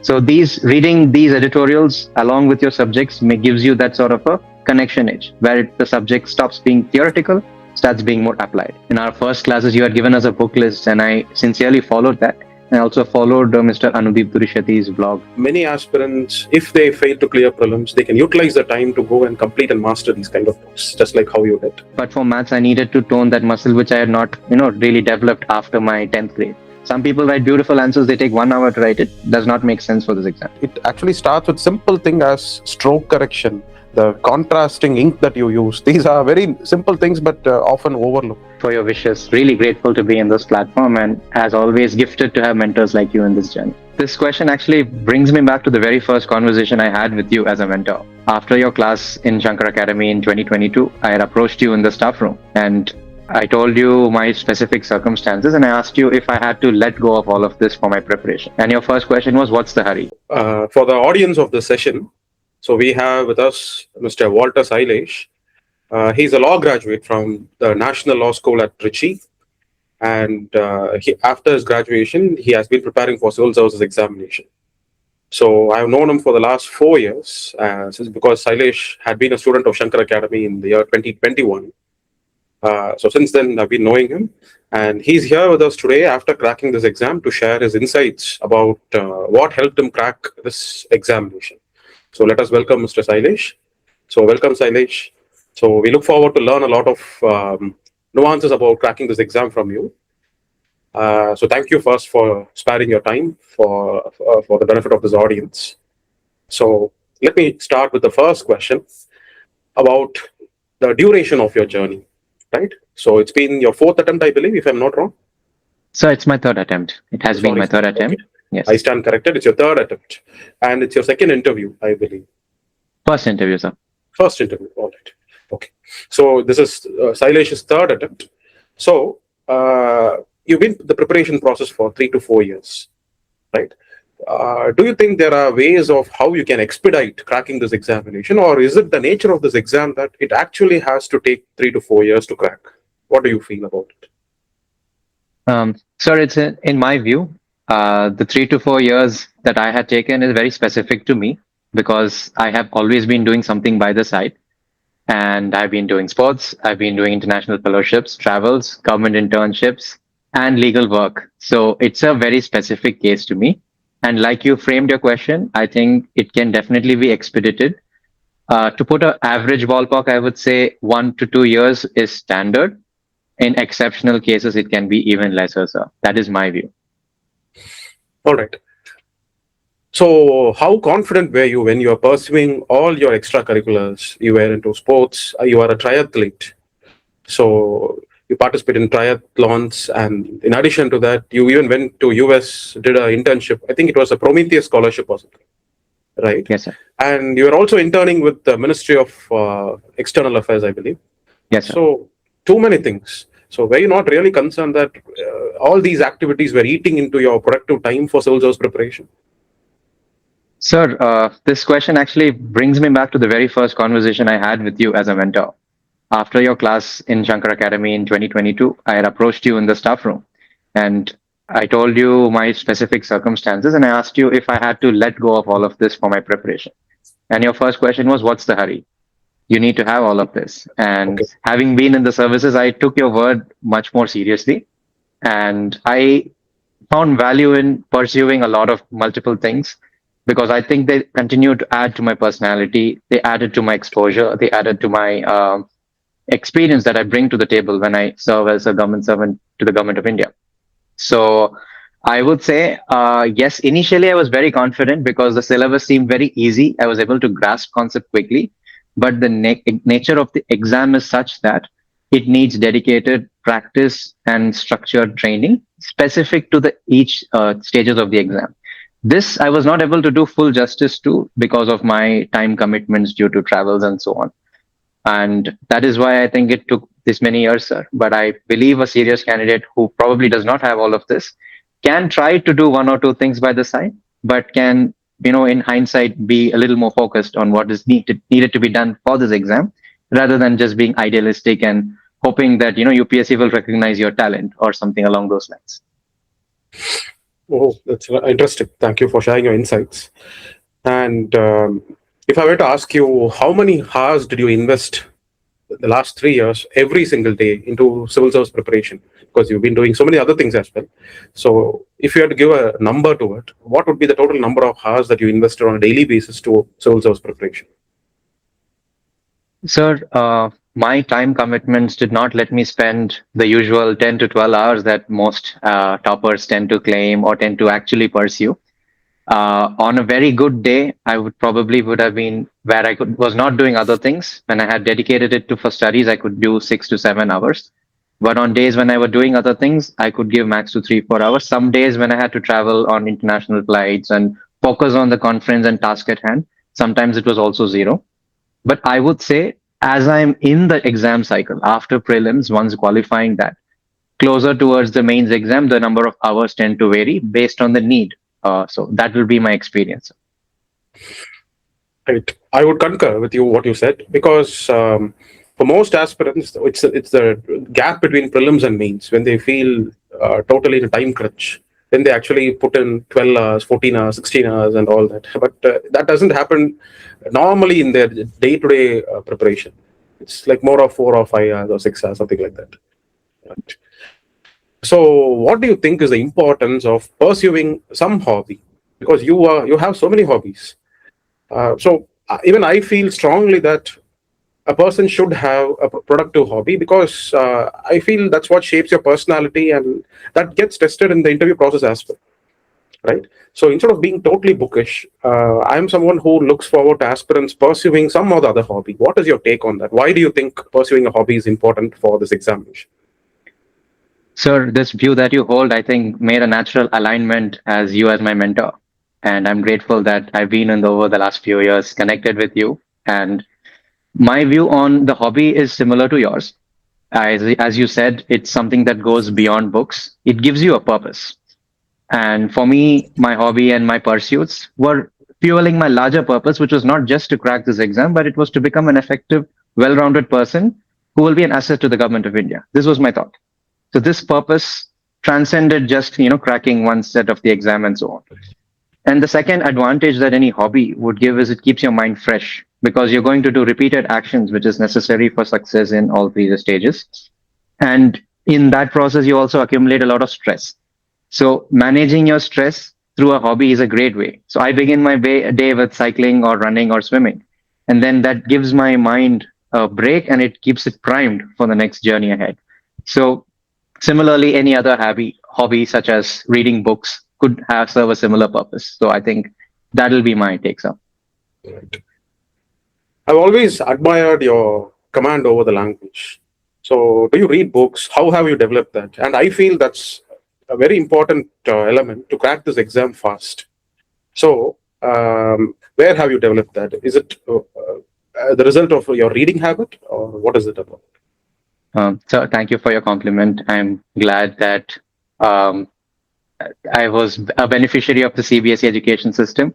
So reading these editorials along with your subjects gives you that sort of a connection edge where the subject stops being theoretical, starts being more applied. In our first classes, you had given us a book list, and I sincerely followed that. I also followed Mr. Anudeep Durishati's blog. Many aspirants, if they fail to clear prelims, they can utilize the time to go and complete and master these kind of books, just like how you did. But for maths, I needed to tone that muscle, which I had not, really developed after my 10th grade. Some people write beautiful answers, they take 1 hour to write it. Does not make sense for this exam. It actually starts with simple thing as stroke correction, the contrasting ink that you use. These are very simple things, but often overlooked. For your wishes. Really grateful to be in this platform, and as always, gifted to have mentors like you in this journey. This question actually brings me back to the very first conversation I had with you as a mentor. After your class in Shankar Academy in 2022, I had approached you in the staff room, and I told you my specific circumstances, and I asked you if I had to let go of all of this for my preparation. And your first question was, what's the hurry? For the audience of this session, so we have with us Mr. Walter Sylesh. He's a law graduate from the National Law School at Trichy. And after his graduation, he has been preparing for civil services examination. So I've known him for the last 4 years, because Sylesh had been a student of Shankar Academy in the year 2021. So since then, I've been knowing him, and he's here with us today after cracking this exam to share his insights about what helped him crack this examination. So let us welcome Mr. Sylesh. So welcome, Sylesh. So we look forward to learn a lot of nuances about cracking this exam from you. So thank you first for sparing your time for the benefit of this audience. So let me start with the first question about the duration of your journey. Right. So it's been your 4th attempt, I believe, if I'm not wrong. So it's my 3rd attempt. It has been my 3rd attempt. Okay. Yes. I stand corrected. It's your 3rd attempt. And it's your 2nd interview, I believe. First interview, sir. First interview. All right. Okay. So this is Sylesh's 3rd attempt. So you've been the preparation process for 3 to 4 years, right? Do you think there are ways of how you can expedite cracking this examination, or is it the nature of this exam that it actually has to take 3 to 4 years to crack? What do you feel about it? Sir, it's in my view, the 3 to 4 years that I had taken is very specific to me because I have always been doing something by the side. And I've been doing sports, I've been doing international fellowships, travels, government internships, and legal work. So it's a very specific case to me. And like you framed your question, I think it can definitely be expedited. To put an average ballpark, I would say 1 to 2 years is standard. In exceptional cases, it can be even lesser, sir. That is my view. All right. So how confident were you when you were pursuing all your extracurriculars? You were into sports, you are a triathlete. So you participate in triathlons, and in addition to that, you even went to US, did an internship. I think it was a Prometheus scholarship or something, right? Yes, sir. And you were also interning with the Ministry of External Affairs, I believe. Yes, sir. So too many things. So were you not really concerned that all these activities were eating into your productive time for civil service preparation? Sir, this question actually brings me back to the very first conversation I had with you as a mentor. After your class in Shankar Academy in 2022, I had approached you in the staff room, and I told you my specific circumstances, and I asked you if I had to let go of all of this for my preparation. And your first question was, what's the hurry? You need to have all of this. And Okay. having been in the services, I took your word much more seriously. And I found value in pursuing a lot of multiple things because I think they continue to add to my personality. They added to my exposure. They added to my experience that I bring to the table when I serve as a government servant to the government of India. So I would say, yes, initially I was very confident because the syllabus seemed very easy. I was able to grasp concept quickly, but the nature of the exam is such that it needs dedicated practice and structured training specific to the each stages of the exam. This I was not able to do full justice to because of my time commitments due to travels and so on. And that is why I think it took this many years, sir. But I believe a serious candidate who probably does not have all of this can try to do 1 or 2 things by the side, but can, in hindsight, be a little more focused on what is needed to be done for this exam, rather than just being idealistic and hoping that, UPSC will recognize your talent or something along those lines. Oh, that's interesting. Thank you for sharing your insights. And if I were to ask you, how many hours did you invest the last 3 years, every single day, into civil service preparation? Because you've been doing so many other things as well. So, if you had to give a number to it, what would be the total number of hours that you invested on a daily basis to civil service preparation? Sir, my time commitments did not let me spend the usual 10 to 12 hours that most toppers tend to claim or tend to actually pursue. On a very good day, I would probably would have been where I could was not doing other things. When I had dedicated it to for studies, I could do 6 to 7 hours. But on days when I were doing other things, I could give max to 3 4 hours. Some days when I had to travel on international flights and focus on the conference and task at hand, sometimes it was also zero. But I would say as I'm in the exam cycle after prelims, once qualifying that closer towards the mains exam, the number of hours tend to vary based on the need. So that will be my experience. Right. I would concur with you what you said because for most aspirants, it's the gap between prelims and mains when they feel totally in a time crunch. Then they actually put in 12 hours, 14 hours, 16 hours, and all that. But that doesn't happen normally in their day-to-day preparation. It's like more of 4 or 5 hours or 6 hours, something like that. Right. So, what do you think is the importance of pursuing some hobby? Because you have so many hobbies. Even I feel strongly that a person should have a productive hobby because I feel that's what shapes your personality and that gets tested in the interview process as well, right? So instead of being totally bookish, I'm someone who looks forward to aspirants pursuing some or the other hobby. What is your take on that? Why do you think pursuing a hobby is important for this examination? Sir, this view that you hold, I think, made a natural alignment as you as my mentor. And I'm grateful that I've been in over the last few years connected with you. And my view on the hobby is similar to yours. As you said, it's something that goes beyond books. It gives you a purpose. And for me, my hobby and my pursuits were fueling my larger purpose, which was not just to crack this exam, but it was to become an effective, well rounded person who will be an asset to the government of India. This was my thought. So this purpose transcended just, cracking one set of the exam and so on. And the second advantage that any hobby would give is it keeps your mind fresh because you're going to do repeated actions, which is necessary for success in all three stages. And in that process, you also accumulate a lot of stress. So managing your stress through a hobby is a great way. So I begin my day with cycling or running or swimming. And then that gives my mind a break and it keeps it primed for the next journey ahead. So similarly, any other hobby such as reading books could have serve a similar purpose. So I think that'll be my take, sir. Right. I've always admired your command over the language. So, do you read books? How have you developed that? And I feel that's a very important element to crack this exam fast. So, where have you developed that? Is it the result of your reading habit, or what is it about? So thank you for your compliment. I'm glad that um, I was a beneficiary of the CBSE education system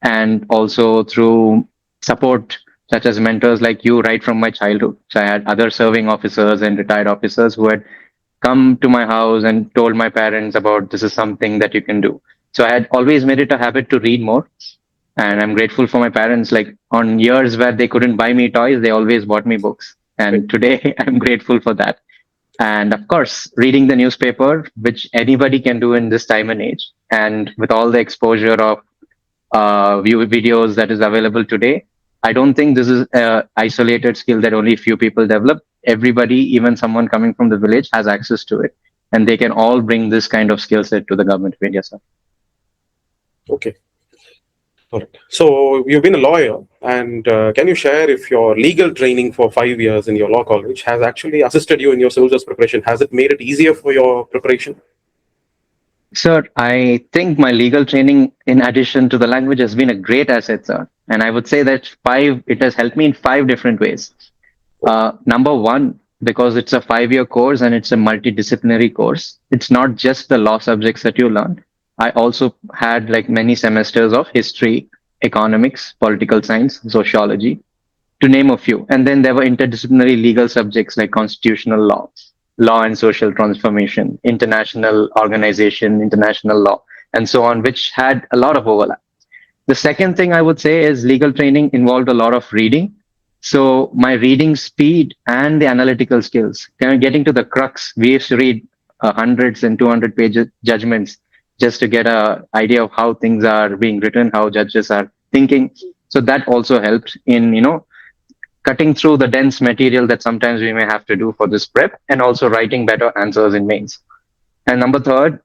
and also through support such as mentors like you right from my childhood. So I had other serving officers and retired officers who had come to my house and told my parents about this is something that you can do. So I had always made it a habit to read more. And I'm grateful for my parents. Like on years where they couldn't buy me toys, they always bought me books. And today I'm grateful for that. And of course, reading the newspaper, which anybody can do in this time and age. And with all the exposure of view videos that is available today, I don't think this is an isolated skill that only few people develop. Everybody, even someone coming from the village, has access to it. And they can all bring this kind of skill set to the government of India, sir. Okay. All right. So you've been a lawyer, and can you share if your legal training for 5 years in your law college has actually assisted you in your civil service preparation? Has it made it easier for your preparation? Sir, I think my legal training, in addition to the language, has been a great asset, sir. And I would say that it has helped me in five different ways. Number one, because it's a 5 year course and it's a multidisciplinary course, it's not just the law subjects that you learn. I also had like many semesters of history, economics, political science, sociology, to name a few. And then there were interdisciplinary legal subjects like constitutional law, law and social transformation, international organization, international law. and so on, which had a lot of overlap. The second thing I would say is legal training involved a lot of reading. So my reading speed and the analytical skills, kind of getting to the crux, we used to read hundreds and 200 page judgments just to get a idea of how things are being written, how judges are thinking. So that also helped in, cutting through the dense material that sometimes we may have to do for this prep, and also writing better answers in mains. And number third,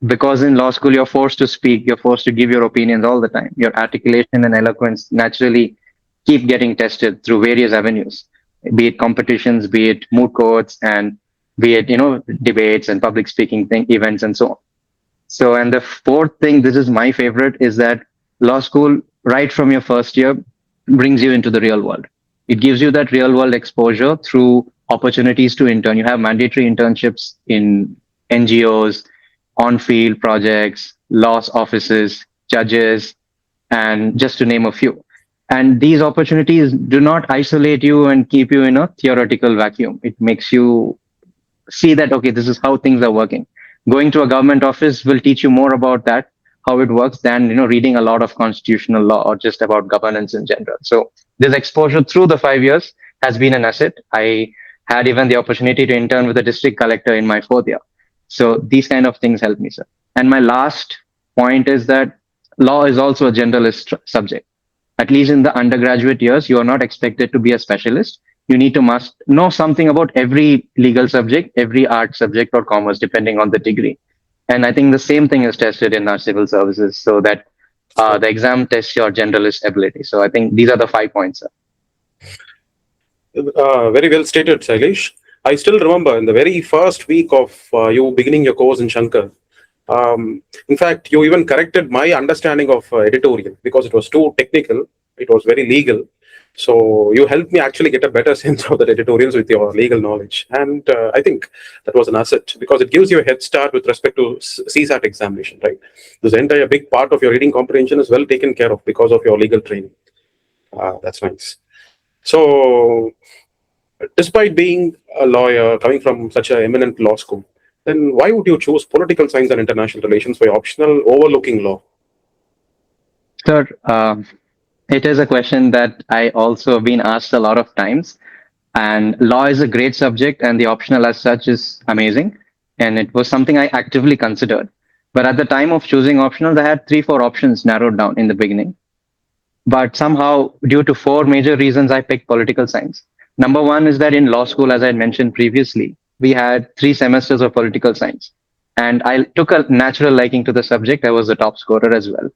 because in law school you're forced to speak, you're forced to give your opinions all the time. Your articulation and eloquence naturally keep getting tested through various avenues, be it competitions, be it moot courts, and be it debates and public speaking events and so on. So, and the fourth thing, this is my favorite, is that law school, right from your first year, brings you into the real world. It gives you that real world exposure through opportunities to intern. You have mandatory internships in NGOs, on field projects, law offices, judges, and just to name a few. And these opportunities do not isolate you and keep you in a theoretical vacuum. It makes you see that, okay, this is how things are working. Going to a government office will teach you more about that, how it works, than reading a lot of constitutional law or just about governance in general. So this exposure through the 5 years has been an asset. I had even the opportunity to intern with a district collector in my fourth year. So these kind of things help me, sir. And my last point is that law is also a generalist subject. At least in the undergraduate years, you are not expected to be a specialist. You need to must know something about every legal subject, every art subject or commerce, depending on the degree. And I think the same thing is tested in our civil services, so that the exam tests your generalist ability. So I think these are the 5 points, sir. Very well stated, Sylesh. I still remember in the very first week of you beginning your course in Shankar. In fact, you even corrected my understanding of editorial because it was too technical. It was very legal. So you helped me actually get a better sense of the editorials with your legal knowledge. And I think that was an asset because it gives you a head start with respect to CSAT examination, right? This entire big part of your reading comprehension is well taken care of because of your legal training. That's nice. So despite being a lawyer coming from such an eminent law school, then why would you choose political science and international relations for your optional overlooking law? Sir, it is a question that I also been asked a lot of times. And law is a great subject, and the optional as such is amazing. And it was something I actively considered. But at the time of choosing optionals, I had 3, 4 options narrowed down in the beginning. But somehow, due to 4 major reasons, I picked political science. Number one is that in law school, as I mentioned previously, we had 3 semesters of political science. And I took a natural liking to the subject. I was the top scorer as well.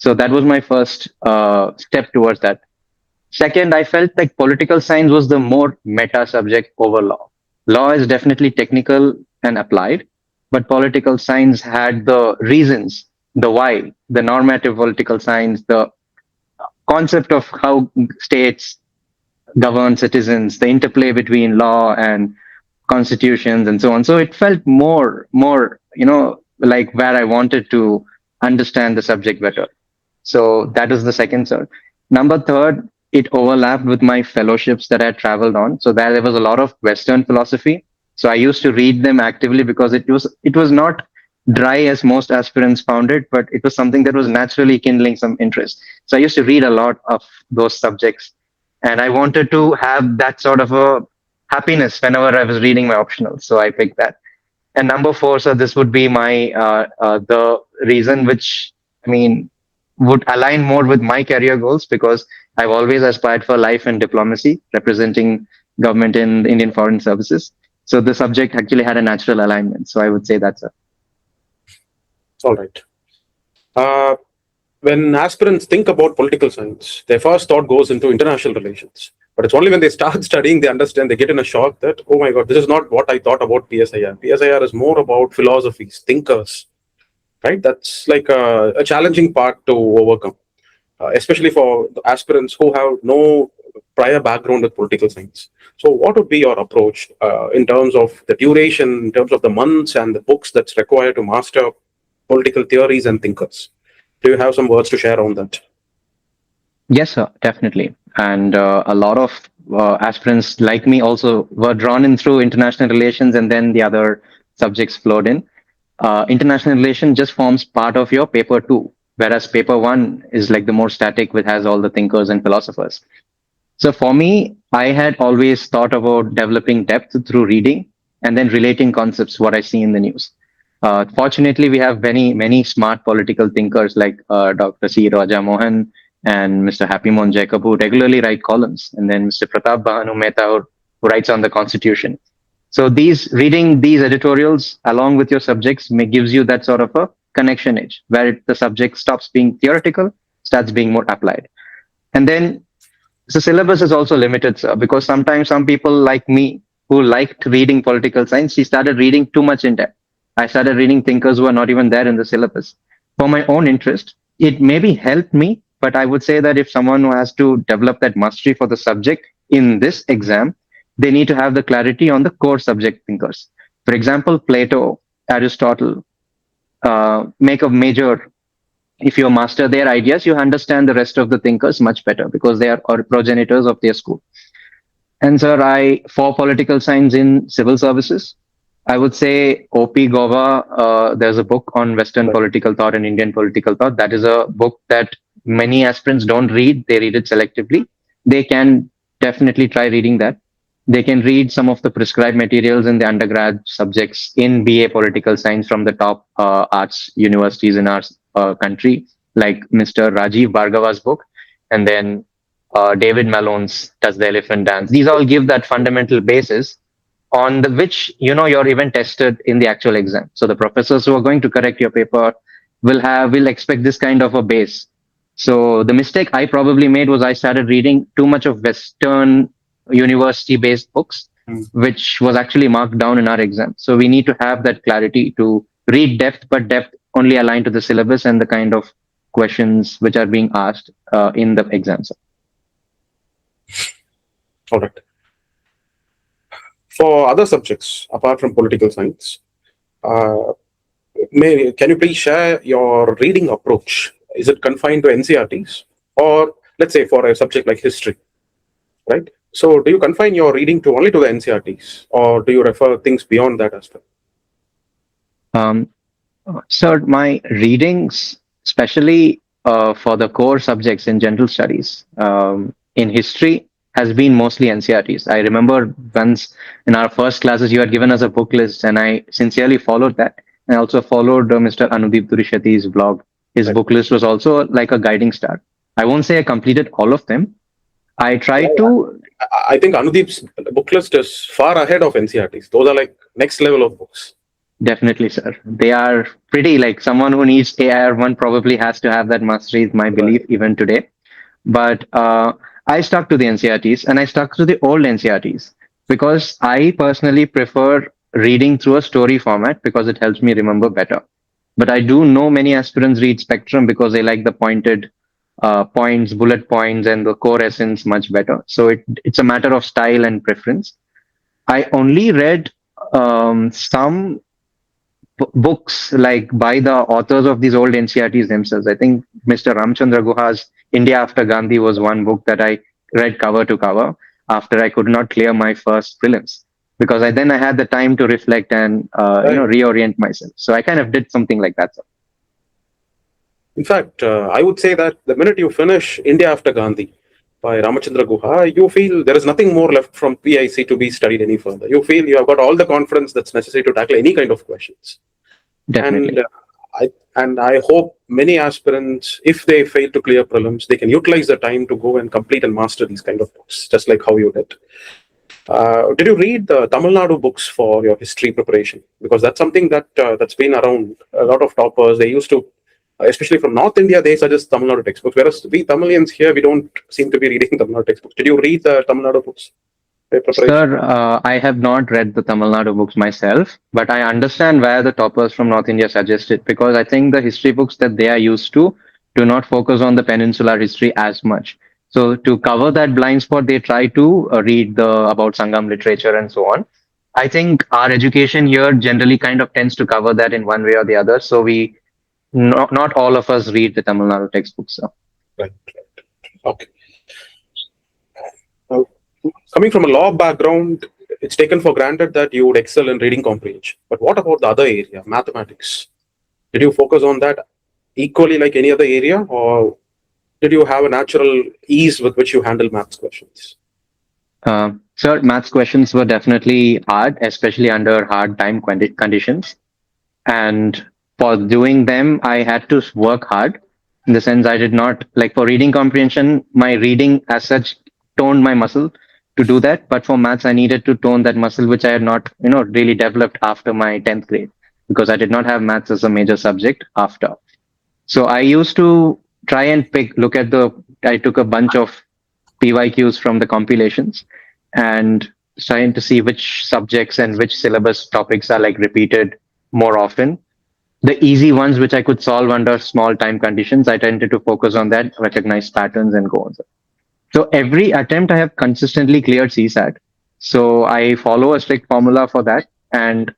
So that was my first step towards that. Second, I felt like political science was the more meta subject over law. Law is definitely technical and applied, but political science had the reasons, the why, the normative political science, the concept of how states govern citizens, the interplay between law and constitutions and so on. So it felt more, like where I wanted to understand the subject better. So that is the second sir. Number third, it overlapped with my fellowships that I traveled on. So there was a lot of Western philosophy. So I used to read them actively because it was not dry as most aspirants found it, but it was something that was naturally kindling some interest. So I used to read a lot of those subjects, and I wanted to have that sort of a happiness whenever I was reading my optional. So I picked that. And number four, so this would be my the reason which I mean would align more with my career goals, because I've always aspired for life and diplomacy, representing government in the Indian Foreign Services. So the subject actually had a natural alignment. So I would say that's it. All right. Uh, when aspirants think about political science, their first thought goes into international relations. But it's only when they start studying, they understand, they get in a shock that, oh my God, this is not what I thought about PSIR. PSIR is more about philosophies, thinkers, right? That's like a challenging part to overcome, especially for the aspirants who have no prior background with political science. So what would be your approach in terms of the duration, in terms of the months and the books that's required to master political theories and thinkers? Do you have some words to share on that? Yes, sir, definitely. And a lot of aspirants like me also were drawn in through international relations, and then the other subjects flowed in. international relation just forms part of your paper two, whereas paper one is like the more static, which has all the thinkers and philosophers. So for me, I had always thought about developing depth through reading and then relating concepts, what I see in the news. Fortunately, we have many smart political thinkers like Dr. C. Raja Mohan and Mr. Happy Mohan Jacob, who regularly write columns, and then Mr. Pratap Bahanu Mehta, who writes on the Constitution. So these reading these editorials along with your subjects gives you that sort of a connection edge where the subject stops being theoretical, starts being more applied. And then the syllabus is also limited, sir, because sometimes some people like me who liked reading political science, she started reading too much in depth. I started reading thinkers who are not even there in the syllabus. For my own interest, it maybe helped me, but I would say that if someone who has to develop that mastery for the subject in this exam, they need to have the clarity on the core subject thinkers. For example, Plato, Aristotle, make a major if you master their ideas, you understand the rest of the thinkers much better because they are progenitors of their school. And sir, for political science in civil services, I would say OP Gova, there's a book on Western political thought and Indian political thought. That is a book that many aspirants don't read. They read it selectively. They can definitely try reading that. They can read some of the prescribed materials in the undergrad subjects in BA political science from the top arts universities in our country, like Mr. Rajiv Bhargava's book, and then David Malone's Does the Elephant Dance. These all give that fundamental basis on the which you're even tested in the actual exam. So the professors who are going to correct your paper will expect this kind of a base. So the mistake I probably made was I started reading too much of Western university based books, which was actually marked down in our exam. So we need to have that clarity to read depth, but depth only aligned to the syllabus and the kind of questions which are being asked in the exams. All right. For other subjects apart from political science, can you please share your reading approach? Is it confined to NCRTs, or let's say for a subject like history, right? So do you confine your reading to only to the NCRTs, or do you refer things beyond that as well? Sir, my readings, especially for the core subjects in general studies, in history, has been mostly NCRTs. I remember once in our first classes, you had given us a book list, and I sincerely followed that. I also followed Mr. Anudeep Durishati's blog. His book list was also like a guiding star. I won't say I completed all of them. I tried to. I think Anudeep's book list is far ahead of NCRTs. Those are like next level of books. Definitely, sir. They are pretty like someone who needs AIR1 probably has to have that mastery, is my belief, even today. But I stuck to the NCRTs and I stuck to the old NCRTs because I personally prefer reading through a story format because it helps me remember better. But I do know many aspirants read Spectrum because they like the pointed points, bullet points, and the core essence much better. So it's a matter of style and preference. I only read some books like by the authors of these old NCRTs themselves. I think Mr. Ramchandra Guha's India After Gandhi was one book that I read cover to cover after I could not clear my first prelims because then I had the time to reflect and reorient myself. So I kind of did something like that. In fact, I would say that the minute you finish India After Gandhi by Ramachandra Guha, you feel there is nothing more left from PIC to be studied any further. You feel you have got all the confidence that's necessary to tackle any kind of questions. Definitely. And I hope many aspirants, if they fail to clear prelims, they can utilize the time to go and complete and master these kind of books, just like how you did. Did you read the Tamil Nadu books for your history preparation? Because that's something that's been around. A lot of toppers, they used to, especially from North India, they suggest Tamil Nadu textbooks. Whereas we Tamilians here, we don't seem to be reading Tamil Nadu textbooks. Did you read the Tamil Nadu books? Sir, I have not read the Tamil Nadu books myself, but I understand where the toppers from North India suggested because I think the history books that they are used to do not focus on the peninsular history as much. So to cover that blind spot, they try to read about Sangam literature and so on. I think our education here generally kind of tends to cover that in one way or the other. So not all of us read the Tamil Nadu textbooks. So. Right. Okay. Coming from a law background, it's taken for granted that you would excel in reading comprehension. But what about the other area, mathematics? Did you focus on that equally like any other area, or did you have a natural ease with which you handle maths questions? Sir, maths questions were definitely hard, especially under hard time conditions. And for doing them, I had to work hard in the sense I did not, like for reading comprehension, my reading as such toned my muscle to do that. But for maths, I needed to tone that muscle, which I had not, really developed after my 10th grade because I did not have maths as a major subject after. So I used to try and I took a bunch of PYQs from the compilations and trying to see which subjects and which syllabus topics are like repeated more often. The easy ones which I could solve under small time conditions, I tended to focus on that, recognize patterns and go on. So every attempt I have consistently cleared CSAT. So I follow a strict formula for that, and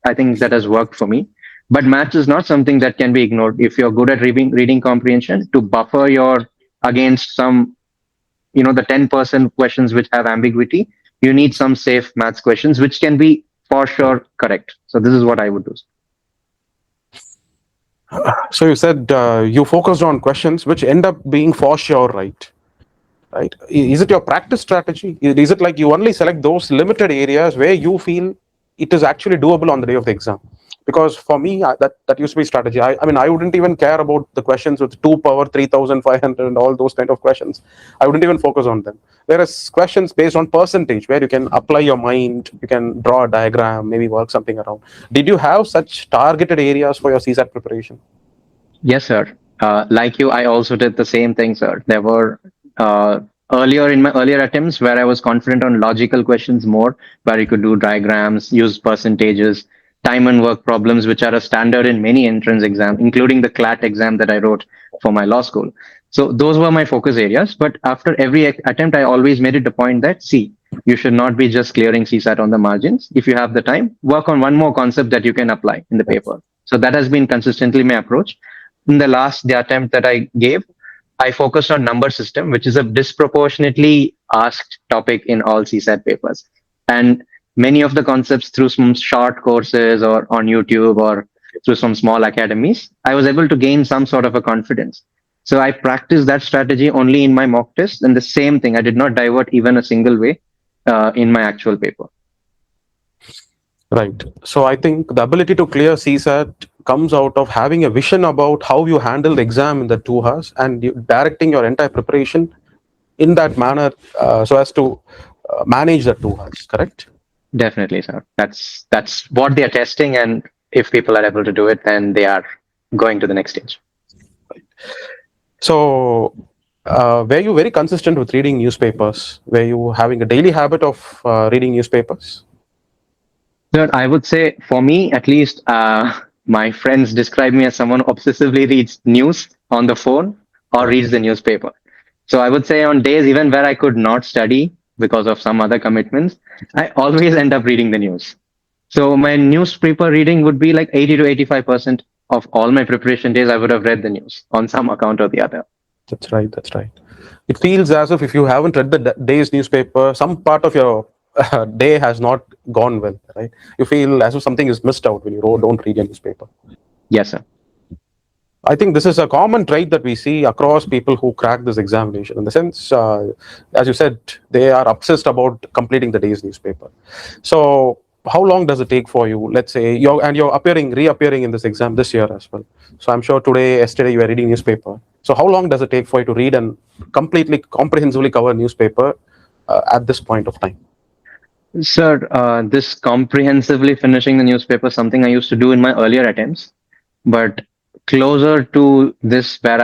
I think that has worked for me. But maths is not something that can be ignored. If you're good at reading comprehension, to buffer your against some, the 10% questions which have ambiguity, you need some safe maths questions which can be for sure correct. So this is what I would do. So you said you focused on questions which end up being for sure right. Right? Is it your practice strategy? Is it like you only select those limited areas where you feel it is actually doable on the day of the exam? Because for me, that used to be strategy. I mean, I wouldn't even care about the questions with 2 power 3,500 and all those kind of questions. I wouldn't even focus on them. Whereas questions based on percentage, where you can apply your mind, you can draw a diagram, maybe work something around. Did you have such targeted areas for your CSAT preparation? Yes, sir. Like you, I also did the same thing, sir. There were earlier in my earlier attempts where I was confident on logical questions more, where you could do diagrams, use percentages, time and work problems, which are a standard in many entrance exams, including the CLAT exam that I wrote for my law school. So those were my focus areas. But after every attempt, I always made it a point that, see, you should not be just clearing CSAT on the margins. If you have the time, work on one more concept that you can apply in the paper. So that has been consistently my approach. In the attempt that I gave, I focused on number system, which is a disproportionately asked topic in all CSAT papers. And many of the concepts through some short courses or on YouTube or through some small academies, I was able to gain some sort of a confidence. So I practiced that strategy only in my mock test, and the same thing, I did not divert even a single way in my actual paper. Right. So I think the ability to clear CSAT comes out of having a vision about how you handle the exam in the 2 hours and you directing your entire preparation in that manner so as to manage the 2 hours, correct? Definitely, sir. That's what they are testing, and if people are able to do it, then they are going to the next stage. Right. So were you very consistent with reading newspapers? Were you having a daily habit of reading newspapers? Sir, I would say for me, at least, my friends describe me as someone who obsessively reads news on the phone or reads the newspaper. So I would say on days even where I could not study because of some other commitments, I always end up reading the news. So my newspaper reading would be like 80 to 85% of all my preparation days. I would have read the news on some account or the other. That's right. That's right. It feels as if you haven't read the day's newspaper, some part of your day has not gone well, right? You feel as if something is missed out when you don't read a newspaper. Yes, sir. I think this is a common trait that we see across people who crack this examination. In the sense, as you said, they are obsessed about completing the day's newspaper. So, how long does it take for you? Let's say you're reappearing in this exam this year as well. So, I'm sure yesterday you were reading newspaper. So, how long does it take for you to read and completely, comprehensively cover newspaper at this point of time? Sir, this comprehensively finishing the newspaper, something I used to do in my earlier attempts, but closer to this where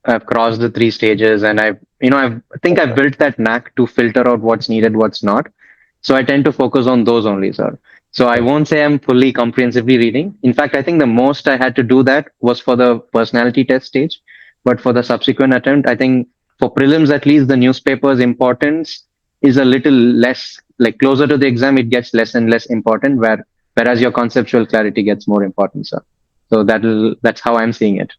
I've crossed the 3 stages, and I think I've built that knack to filter out what's needed, what's not. So I tend to focus on those only, sir. So I won't say I'm fully comprehensively reading. In fact, I think the most I had to do that was for the personality test stage. But for the subsequent attempt, I think for prelims at least, the newspaper's importance is a little less, like closer to the exam, it gets less and less important, whereas your conceptual clarity gets more important, sir. So that's how I'm seeing it.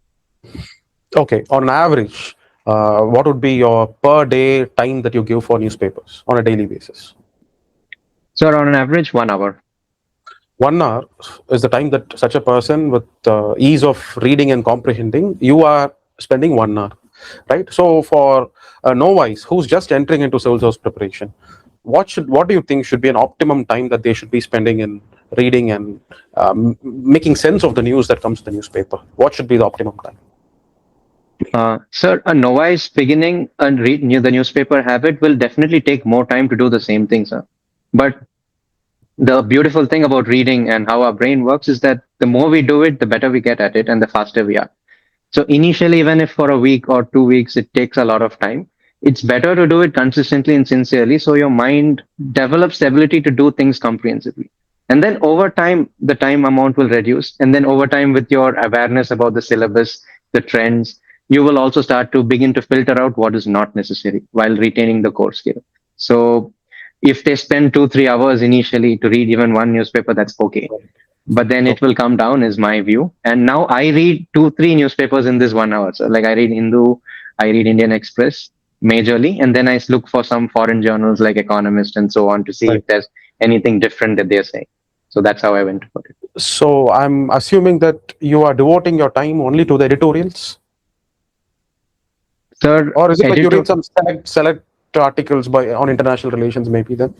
Okay, on average, what would be your per day time that you give for newspapers on a daily basis? So on an average, 1 hour. 1 hour is the time that such a person with ease of reading and comprehending, you are spending 1 hour, right? So for a novice who's just entering into civil service preparation, what do you think should be an optimum time that they should be spending in reading and making sense of the news that comes to the newspaper? What should be the optimum time? Sir, a novice beginning and read the newspaper habit will definitely take more time to do the same thing, sir. But the beautiful thing about reading and how our brain works is that the more we do it, the better we get at it and the faster we are. So initially, even if for a week or 2 weeks, it takes a lot of time, it's better to do it consistently and sincerely. So your mind develops the ability to do things comprehensively. And then over time, the time amount will reduce. And then over time, with your awareness about the syllabus, the trends, you will also start to begin to filter out what is not necessary while retaining the core skill. So if they spend 2, 3 hours initially to read even one newspaper, that's okay, but then it Okay. will come down is my view. And now I read 2, 3 newspapers in this 1 hour. So like I read Hindu, I read Indian Express majorly, and then I look for some foreign journals like Economist and so on to see Right. if there's anything different that they're saying. So that's how I went about it. So I'm assuming that you are devoting your time only to the editorials, Third, or is it like you editor. read some select articles by on international relations maybe then?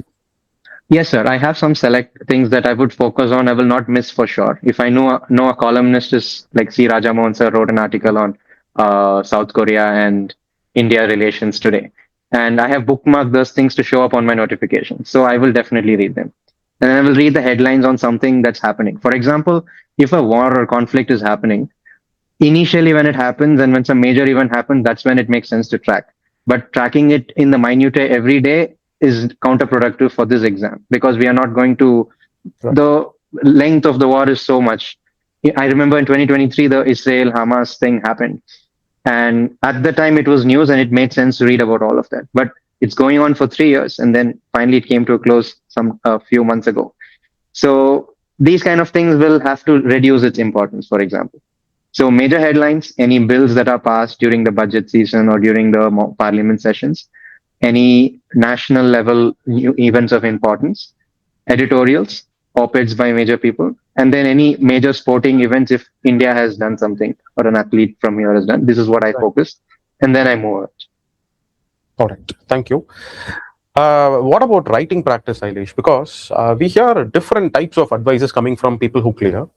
Yes, sir. I have some select things that I would focus on. I will not miss for sure. If I know a columnist is like C. Rajamohan sir wrote an article on South Korea and India relations today, and I have bookmarked those things to show up on my notifications. So I will definitely read them, and then I will read the headlines on something that's happening. For example, if a war or conflict is happening, initially when it happens and when some major event happens, that's when it makes sense to track. But tracking it in the minutiae every day is counterproductive for this exam because we are not going to, Right. the length of the war is so much. I remember in 2023 the Israel Hamas thing happened, and at the time it was news and it made sense to read about all of that, but it's going on for 3 years and then finally it came to a close some a few months ago. So these kind of things will have to reduce its importance, for example. So major headlines, any bills that are passed during the budget season or during the parliament sessions, any national level new events of importance, editorials, op-eds by major people, and then any major sporting events if India has done something or an athlete from here has done. This is what I Right. focus, and then I move on. All right. Thank you. What about writing practice, Sylesh? Because we hear different types of advices coming from people who clear.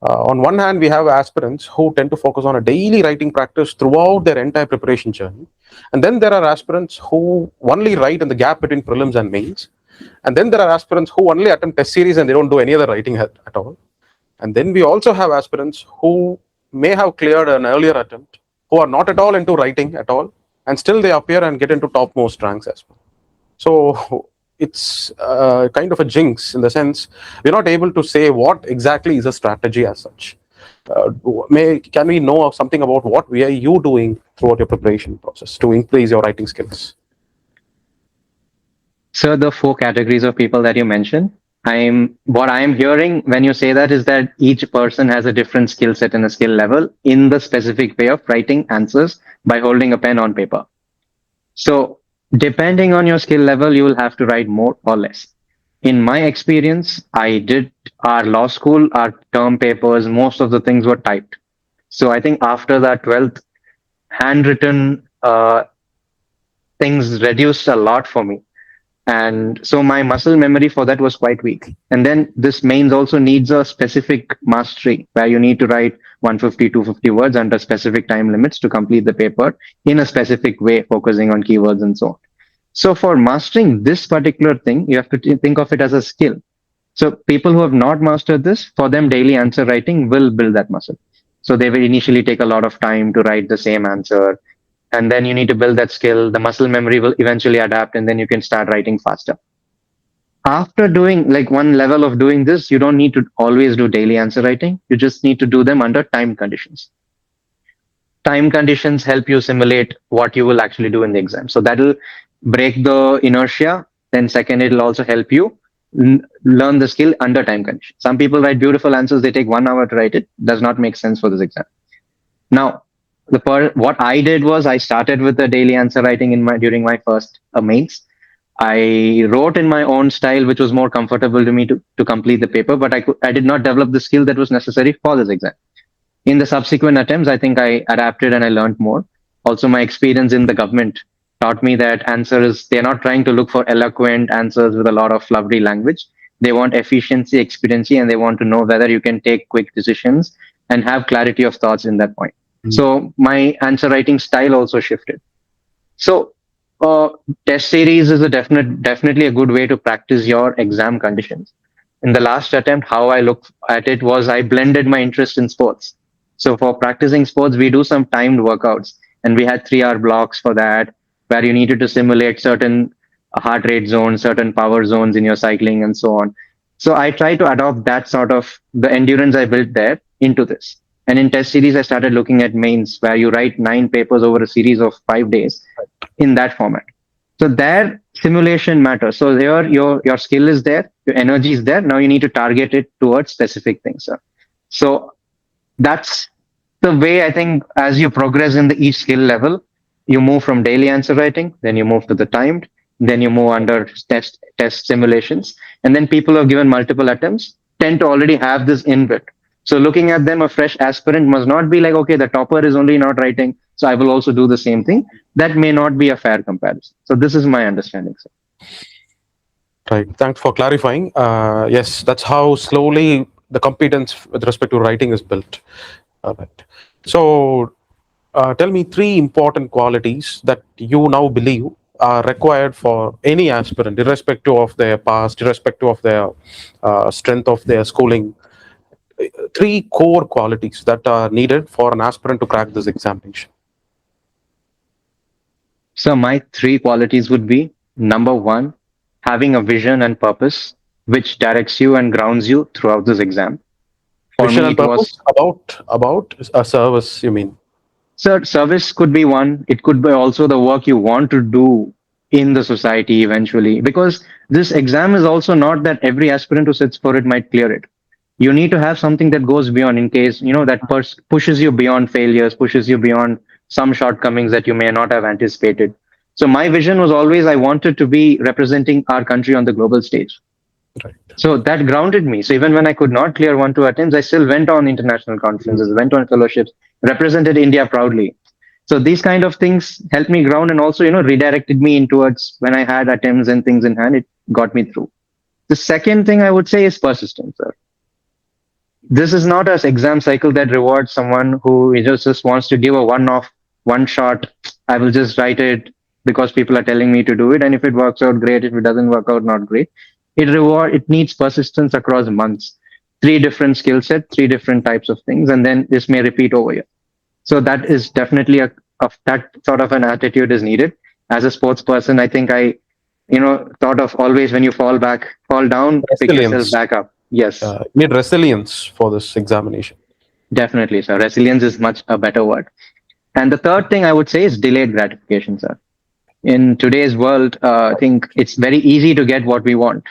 On one hand, we have aspirants who tend to focus on a daily writing practice throughout their entire preparation journey. And then there are aspirants who only write in the gap between prelims and mains. And then there are aspirants who only attempt test series and they don't do any other writing at all. And then we also have aspirants who may have cleared an earlier attempt, who are not at all into writing at all, and still they appear and get into topmost ranks as well. So it's kind of a jinx in the sense we're not able to say what exactly is a strategy as such. Can we know something about what are you doing throughout your preparation process to increase your writing skills? So the four categories of people that you mentioned, what I am hearing when you say that is that each person has a different skill set and a skill level in the specific way of writing answers by holding a pen on paper. So depending on your skill level, you will have to write more or less. In my experience, I did our law school, our term papers, most of the things were typed. So I think after that 12th, handwritten things reduced a lot for me. And so my muscle memory for that was quite weak. And then this mains also needs a specific mastery where you need to write 150, 250 words under specific time limits to complete the paper in a specific way, focusing on keywords and so on. So for mastering this particular thing, you have to think of it as a skill. So people who have not mastered this, for them, daily answer writing will build that muscle. So they will initially take a lot of time to write the same answer. And then you need to build that skill. The muscle memory will eventually adapt, and then you can start writing faster. After doing like one level of doing this, you don't need to always do daily answer writing. You just need to do them under time conditions. Time conditions help you simulate what you will actually do in the exam. So that'll break the inertia. Then second, it'll also help you learn the skill under time conditions. Some people write beautiful answers. They take 1 hour to write it. Does not make sense for this exam. Now, what I did was I started with the daily answer writing during my first mains. I wrote in my own style, which was more comfortable to me to complete the paper, but I did not develop the skill that was necessary for this exam. In the subsequent attempts, I think I adapted and I learned more. Also, my experience in the government taught me that answers, they're not trying to look for eloquent answers with a lot of lovely language. They want efficiency, expediency, and they want to know whether you can take quick decisions and have clarity of thoughts in that point. So my answer writing style also shifted. So uh, test series is definitely a good way to practice your exam conditions. In the last attempt, how I looked at it was I blended my interest in sports. So for practicing sports, we do some timed workouts, and we had 3 hour blocks for that, where you needed to simulate certain heart rate zones, certain power zones in your cycling, and so on. So I try to adopt that sort of the endurance I built there into this. And in test series, I started looking at mains, where you write 9 papers over a series of 5 days in that format. So there, simulation matters. So there, your skill is there, your energy is there. Now you need to target it towards specific things, sir. So that's the way I think as you progress in the each skill level, you move from daily answer writing, then you move to the timed, then you move under test simulations, and then people who have given multiple attempts tend to already have this inbuilt. So looking at them, a fresh aspirant must not be like, okay, the topper is only not writing, so I will also do the same thing. That may not be a fair comparison. So this is my understanding, sir. Right. Thanks for clarifying. Yes, that's how slowly the competence with respect to writing is built. All right. So, tell me three important qualities that you now believe are required for any aspirant, irrespective of their past, irrespective of their strength of their schooling. Three core qualities that are needed for an aspirant to crack this examination. So my three qualities would be number one, having a vision and purpose, which directs you and grounds you throughout this exam. For Vision me, and it purpose was about a service. You mean? sir, service could be one. It could be also the work you want to do in the society eventually. Because this exam is also not that every aspirant who sits for it might clear it. You need to have something that goes beyond in case, that pushes you beyond failures, pushes you beyond some shortcomings that you may not have anticipated. So my vision was always I wanted to be representing our country on the global stage. Right. So that grounded me. So even when I could not clear 1 2 attempts, I still went on international conferences, went on fellowships, represented India proudly. So these kind of things helped me ground and also, redirected me in towards when I had attempts and things in hand, it got me through. The second thing I would say is persistence, sir. This is not an exam cycle that rewards someone who just wants to give a one off, one shot. I will just write it because people are telling me to do it. And if it works out, great. If it doesn't work out, not great. It needs persistence across months, 3 different skill set, 3 different types of things, and then this may repeat over here. So that is definitely that sort of an attitude is needed. As a sports person, I think thought of always when you fall down, pick yourself Resilience. back up. Yes, You need resilience for this examination. definitely, sir. Resilience is much a better word. And the third thing I would say is delayed gratification, sir. In today's world, I think it's very easy to get what we want.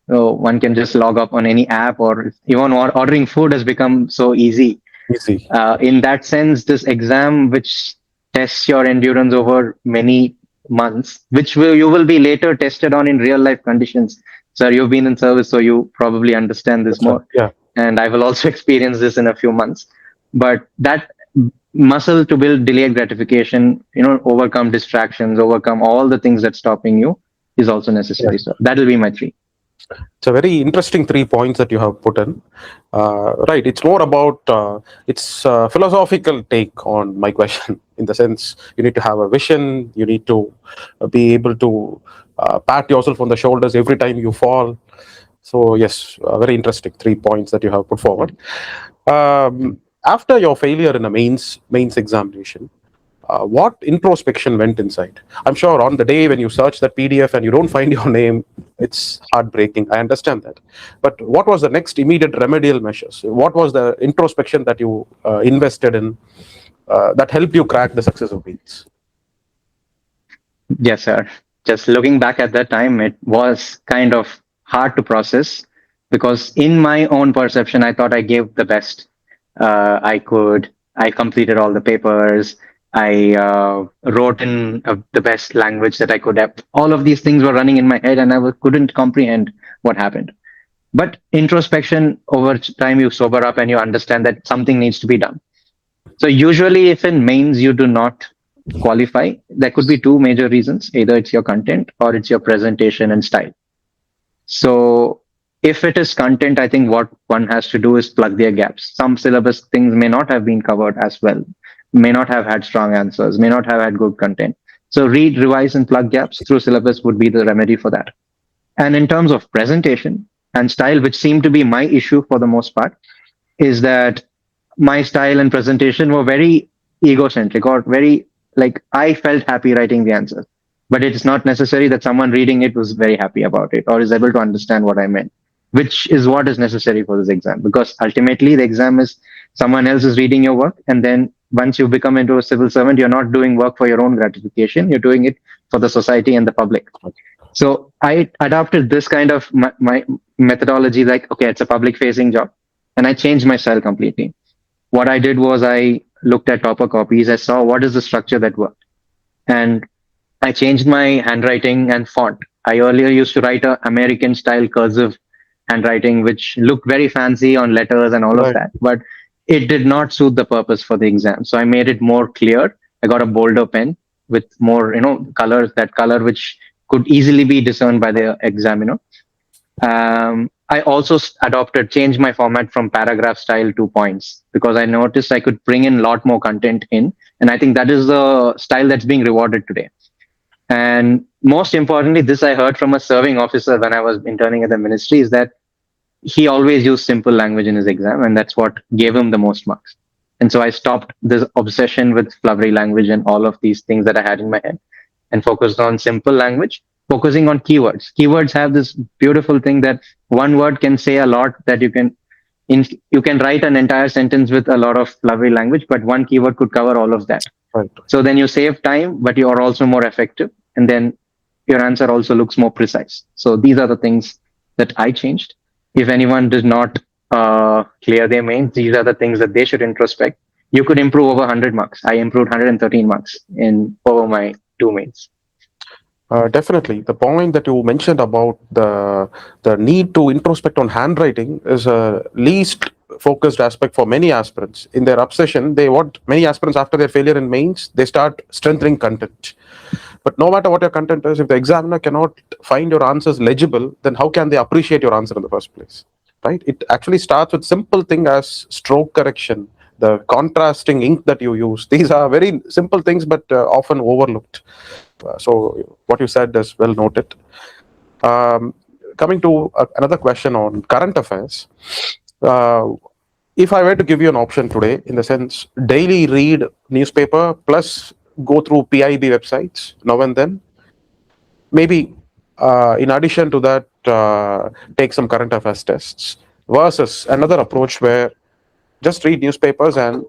So one can just log up on any app, or even ordering food has become so easy. Easy. In that sense, this exam, which tests your endurance over many months, you will be later tested on in real life conditions. Sir, you've been in service, so you probably understand this That's right. more. Yeah. And I will also experience this in a few months. But that muscle to build delayed gratification, overcome distractions, overcome all the things that's stopping you is also necessary. So that'll be my three. It's a very interesting 3 points that you have put in. Right. It's more about it's a philosophical take on my question. In the sense, you need to have a vision. You need to be able to pat yourself on the shoulders every time you fall. So yes, very interesting 3 points that you have put forward. After your failure in a mains examination, what introspection went inside? I'm sure on the day when you search that PDF and you don't find your name, it's heartbreaking. I understand that. But what was the next immediate remedial measures? What was the introspection that you invested in that helped you crack the successive beats? Yes, sir. Just looking back at that time, it was kind of hard to process because in my own perception, I thought I gave the best I could. I completed all the papers. I wrote in the best language that I could have. All of these things were running in my head, and couldn't comprehend what happened. But introspection, over time, you sober up and you understand that something needs to be done. So usually, if in mains you do not qualify, there could be two major reasons. Either it's your content or it's your presentation and style. So if it is content, I think what one has to do is plug their gaps. Some syllabus things may not have been covered as well, may not have had strong answers, may not have had good content. So read, revise, and plug gaps through syllabus would be the remedy for that. And in terms of presentation and style, which seemed to be my issue for the most part, is that my style and presentation were very egocentric, or very, like, I felt happy writing the answers. But it's not necessary that someone reading it was very happy about it or is able to understand what I meant, which is what is necessary for this exam. Because ultimately, the exam is someone else is reading your work. And then once you become into a civil servant, you're not doing work for your own gratification, you're doing it for the society and the public. So I adopted this kind of my methodology, like, okay, it's a public facing job. And I changed my style completely. What I did was I looked at topper copies. I saw what is the structure that worked. And I changed my handwriting and font. I earlier used to write a American style cursive handwriting, which looked very fancy on letters and all of Right. that, but it did not suit the purpose for the exam. So I made it more clear. I got a bolder pen with more, colors, that color which could easily be discerned by the examiner. I also changed my format from paragraph style to points, because I noticed I could bring in a lot more content in. And I think that is the style that's being rewarded today. And most importantly, this I heard from a serving officer when I was interning at the ministry, is that he always used simple language in his exam, and that's what gave him the most marks. And so I stopped this obsession with flowery language and all of these things that I had in my head, and focused on simple language, focusing on keywords. Keywords have this beautiful thing that one word can say a lot, that you can write an entire sentence with a lot of flowery language, but one keyword could cover all of that. Right. So then you save time, but you are also more effective. And then your answer also looks more precise. So these are the things that I changed. If anyone does not clear their mains, these are the things that they should introspect. You could improve over 100 marks. I improved 113 marks in over my two mains. Definitely, the point that you mentioned about the need to introspect on handwriting is a least focused aspect for many aspirants. In their obsession, they want many aspirants after their failure in mains, they start strengthening content. But no matter what your content is, if the examiner cannot find your answers legible, then how can they appreciate your answer in the first place? Right? It actually starts with simple thing as stroke correction, the contrasting ink that you use. These are very simple things, but often overlooked. So what you said is well noted. Coming to another question on current affairs. If I were to give you an option today, in the sense, daily read newspaper plus go through PIB websites now and then, maybe in addition to that, take some current affairs tests, versus another approach where just read newspapers and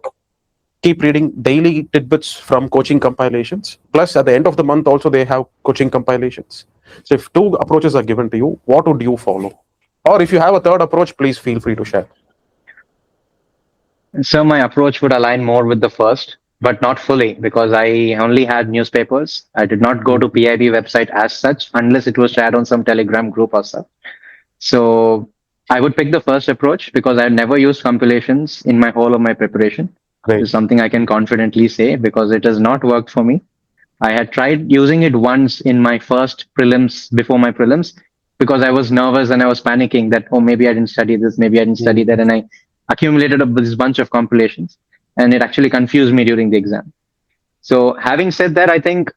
keep reading daily tidbits from coaching compilations. Plus, at the end of the month, also they have coaching compilations. So, if two approaches are given to you, what would you follow? Or if you have a third approach, please feel free to share. So my approach would align more with the first, but not fully, because I only had newspapers. I did not go to PIB website as such, unless it was shared on some Telegram group or stuff. So I would pick the first approach, because I had never used compilations in my whole of my preparation. Great. It's something I can confidently say, because it has not worked for me. I had tried using it once in my first prelims, before my prelims, because I was nervous and I was panicking that, oh, maybe I didn't study this, maybe I didn't study that. And I accumulated this bunch of compilations, and it actually confused me during the exam. So having said that, I think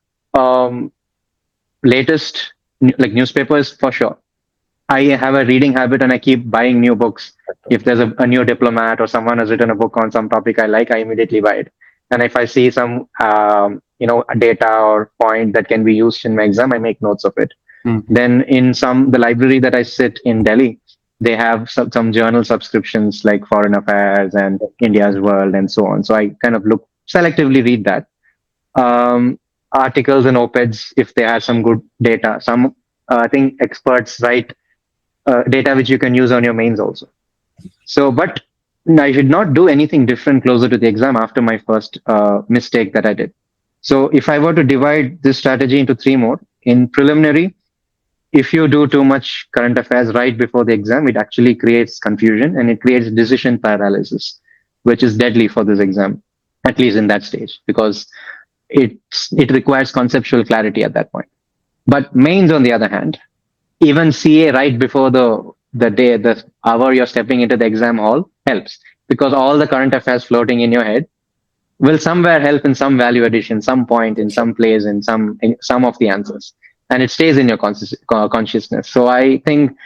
latest like newspapers for sure. I have a reading habit and I keep buying new books. If there's a new diplomat or someone has written a book on some topic I like, I immediately buy it. And if I see some, data or point that can be used in my exam, I make notes of it. Then in the library that I sit in Delhi, they have some journal subscriptions like Foreign Affairs and India's World and so on. So I kind of selectively read that. Articles and op-eds, if they have some good data. I think experts write data which you can use on your mains also. So, but I should not do anything different closer to the exam after my first mistake that I did. So if I were to divide this strategy into three more, in preliminary, if you do too much current affairs right before the exam, it actually creates confusion and it creates decision paralysis, which is deadly for this exam, at least in that stage, because it requires conceptual clarity at that point. But mains, on the other hand, even CA right before the hour you're stepping into the exam hall helps, because all the current affairs floating in your head will somewhere help in some value addition, some point, in Yes, sir. some place, in some of the answers, and it stays in your consciousness. So I think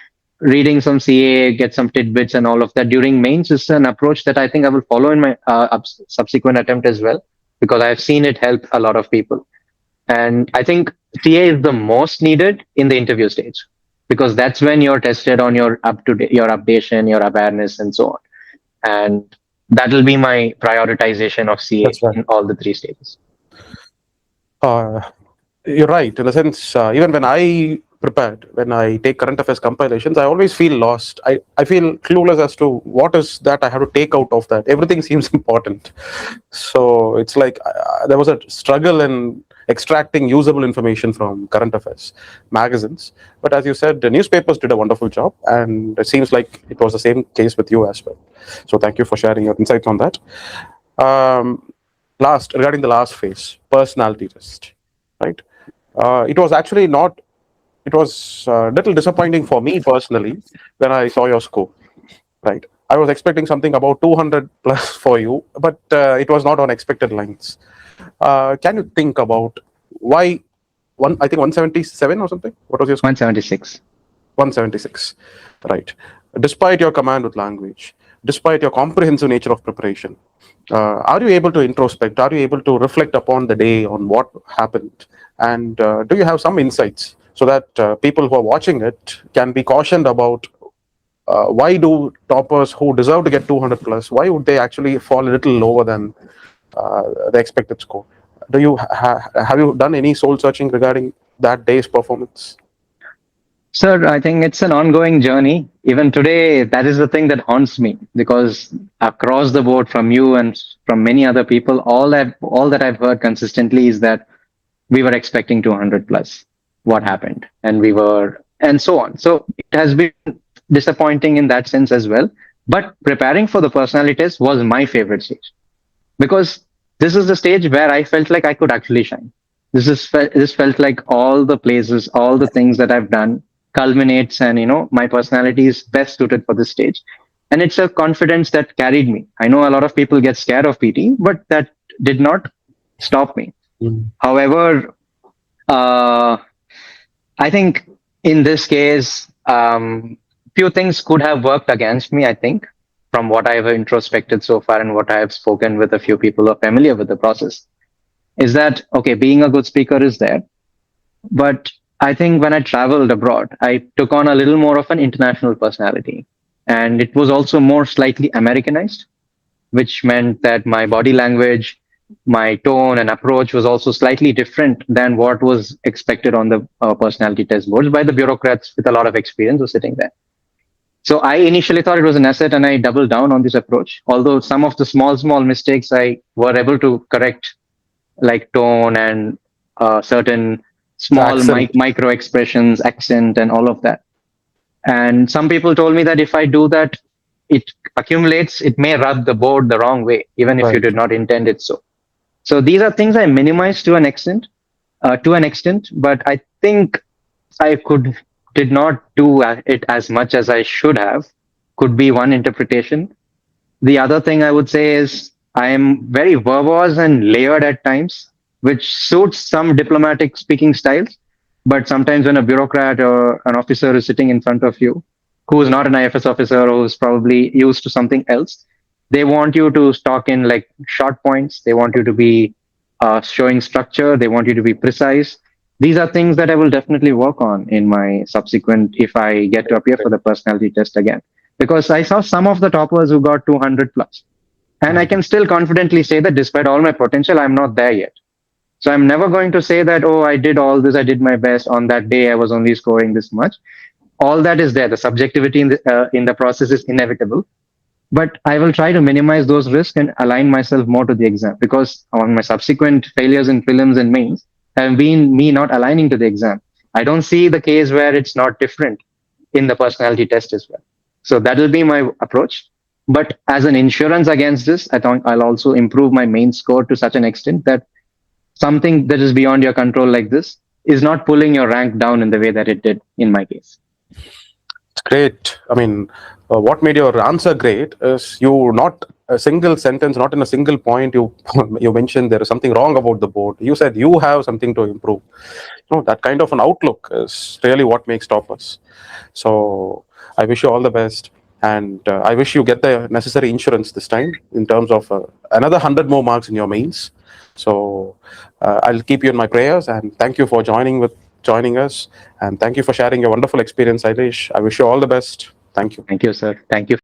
reading some CA, get some tidbits and all of that during mains is an approach that I think I will follow in my subsequent attempt as well, because I've seen it help a lot of people. And I think CA is the most needed in the interview stage, because that's when you're tested on your up to date, your updation, your awareness, and so on. And that will be my prioritization of CA That's right. in all the three stages. Uh, you're right. In the sense, even when I prepared, when I take current affairs compilations, I always feel lost. I feel clueless as to what is that I have to take out of that. Everything seems important. So it's like there was a struggle in extracting usable information from current affairs magazines. But as you said, the newspapers did a wonderful job, and it seems like it was the same case with you as well. So thank you for sharing your insights on that. Um, regarding the last phase, personality test, right? It was actually not. It was a little disappointing for me personally when I saw your score. Right, I was expecting something about 200 plus for you, but it was not on expected lines. Can you think about why one? I think 177 or something. What was your score? 176. 176. Right. Despite your command with language, despite your comprehensive nature of preparation, are you able to introspect? Are you able to reflect upon the day, on what happened? And do you have some insights so that people who are watching it can be cautioned about why do toppers who deserve to get 200 plus, why would they actually fall a little lower than the expected score? Do you have you done any soul searching regarding that day's performance? Sir, I think it's an ongoing journey. Even today, that is the thing that haunts me, because across the board from you and from many other people, all that I've heard consistently is that we were expecting 200 plus. What happened? And we were, and so on. So it has been disappointing in that sense as well. But preparing for the personality test was my favorite stage, because this is the stage where I felt like I could actually shine. This felt like all the places, all the things that I've done culminates, and my personality is best suited for this stage. And it's a confidence that carried me. I know a lot of people get scared of PT, but that did not stop me. Mm. However, uh, I think in this case, few things could have worked against me, I think, from what I've introspected so far and what I have spoken with a few people who are familiar with the process, is that, okay, being a good speaker is there. But I think when I traveled abroad, I took on a little more of an international personality. And it was also more slightly Americanized, which meant that my body language, my tone and approach was also slightly different than what was expected on the personality test boards by the bureaucrats with a lot of experience who sitting there. So I initially thought it was an asset and I doubled down on this approach. Although some of the small mistakes I were able to correct, like tone and certain small Accent. micro expressions, accent, and all of that. And some people told me that if I do that, it accumulates, it may rub the board the wrong way, even if you Right. did not intend it so. So these are things I minimized to an extent, but I think I did not do it as much as I should have. Could be one interpretation. The other thing I would say is I am very verbose and layered at times, which suits some diplomatic speaking styles. But sometimes when a bureaucrat or an officer is sitting in front of you, who is not an IFS officer, who's probably used to something else, they want you to talk in like short points. They want you to be showing structure. They want you to be precise. These are things that I will definitely work on in my subsequent, if I get to appear for the personality test again, because I saw some of the toppers who got 200 plus. And I can still confidently say that despite all my potential, I'm not there yet. So I'm never going to say that, oh, I did all this, I did my best. On that day, I was only scoring this much. All that is there. The subjectivity in the process is inevitable. but I will try to minimize those risks and align myself more to the exam, because on my subsequent failures in prelims and mains have been me not aligning to the exam. I don't see the case where it's not different in the personality test as well. So that will be my approach. But as an insurance against this, I think I'll also improve my main score to such an extent that something that is beyond your control like this is not pulling your rank down in the way that it did in my case. Great. I mean, what made your answer great is you not a single sentence, not in a single point. You you mentioned there is something wrong about the board. You said you have something to improve. No, that kind of an outlook is really what makes toppers. So I wish you all the best, and I wish you get the necessary insurance this time in terms of another 100 more marks in your mains. So I'll keep you in my prayers, and thank you for joining us, and thank you for sharing your wonderful experience, Sylesh. I wish you all the best. Thank you. Thank you, sir. Thank you.